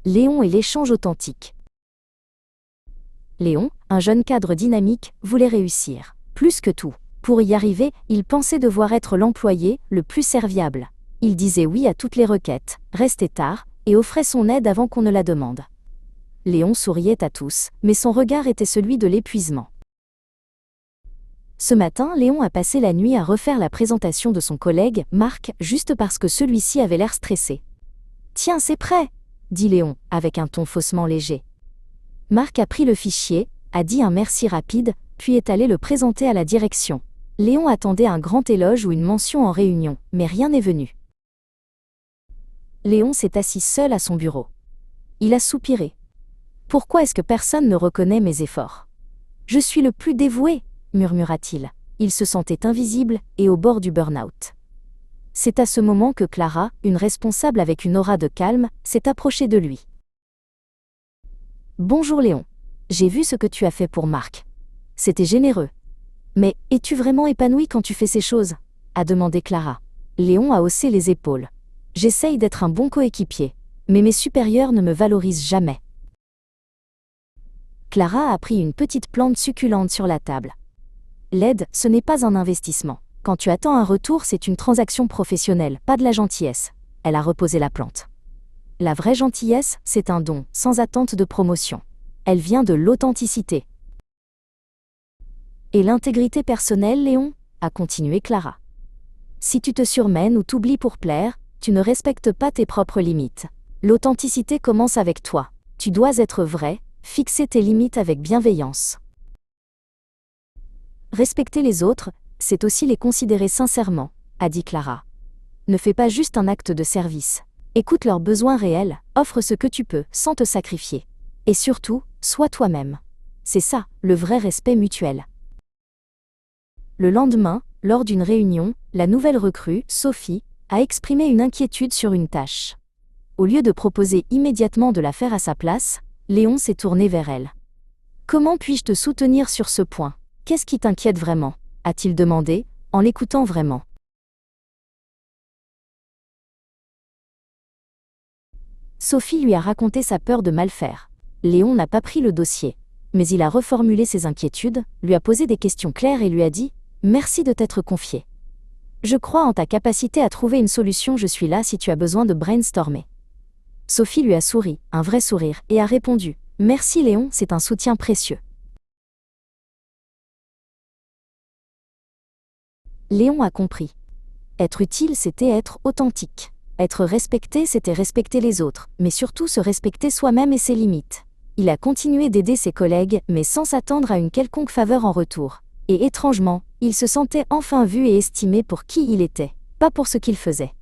Léon et l'échange authentique. Léon, un jeune cadre dynamique, voulait réussir. Plus que tout. Pour y arriver, il pensait devoir être l'employé le plus serviable. Il disait oui à toutes les requêtes, restait tard, et offrait son aide avant qu'on ne la demande. Léon souriait à tous, mais son regard était celui de l'épuisement. Ce matin, Léon a passé la nuit à refaire la présentation de son collègue, Marc, juste parce que celui-ci avait l'air stressé. « Tiens, c'est prêt !» dit Léon, avec un ton faussement léger. Marc a pris le fichier, a dit un merci rapide, puis est allé le présenter à la direction. Léon attendait un grand éloge ou une mention en réunion, mais rien n'est venu. Léon s'est assis seul à son bureau. Il a soupiré. « Pourquoi est-ce que personne ne reconnaît mes efforts ? Je suis le plus dévoué !» murmura-t-il. Il se sentait invisible et au bord du burn-out. C'est à ce moment que Clara, une responsable avec une aura de calme, s'est approchée de lui. « Bonjour Léon. J'ai vu ce que tu as fait pour Marc. C'était généreux. Mais es-tu vraiment épanoui quand tu fais ces choses ?» a demandé Clara. Léon a haussé les épaules. « J'essaye d'être un bon coéquipier, mais mes supérieurs ne me valorisent jamais. » Clara a pris une petite plante succulente sur la table. L'aide, ce n'est pas un investissement. Quand tu attends un retour, c'est une transaction professionnelle, pas de la gentillesse. Elle a reposé la plante. La vraie gentillesse, c'est un don, sans attente de promotion. Elle vient de l'authenticité. Et l'intégrité personnelle, Léon, a continué Clara. Si tu te surmènes ou t'oublies pour plaire, tu ne respectes pas tes propres limites. L'authenticité commence avec toi. Tu dois être vrai, fixer tes limites avec bienveillance. Respecter les autres, c'est aussi les considérer sincèrement, a dit Clara. Ne fais pas juste un acte de service. Écoute leurs besoins réels, offre ce que tu peux, sans te sacrifier. Et surtout, sois toi-même. C'est ça, le vrai respect mutuel. Le lendemain, lors d'une réunion, la nouvelle recrue, Sophie, a exprimé une inquiétude sur une tâche. Au lieu de proposer immédiatement de la faire à sa place, Léon s'est tourné vers elle. « Comment puis-je te soutenir sur ce point ? Qu'est-ce qui t'inquiète vraiment ?» a-t-il demandé, en l'écoutant vraiment. Sophie lui a raconté sa peur de mal faire. Léon n'a pas pris le dossier, mais il a reformulé ses inquiétudes, lui a posé des questions claires et lui a dit « Merci de t'être confié. Je crois en ta capacité à trouver une solution, je suis là si tu as besoin de brainstormer. » Sophie lui a souri, un vrai sourire, et a répondu « Merci Léon, c'est un soutien précieux. » Léon a compris. Être utile, c'était être authentique. Être respecté, c'était respecter les autres, mais surtout se respecter soi-même et ses limites. Il a continué d'aider ses collègues, mais sans s'attendre à une quelconque faveur en retour. Et étrangement, il se sentait enfin vu et estimé pour qui il était, pas pour ce qu'il faisait.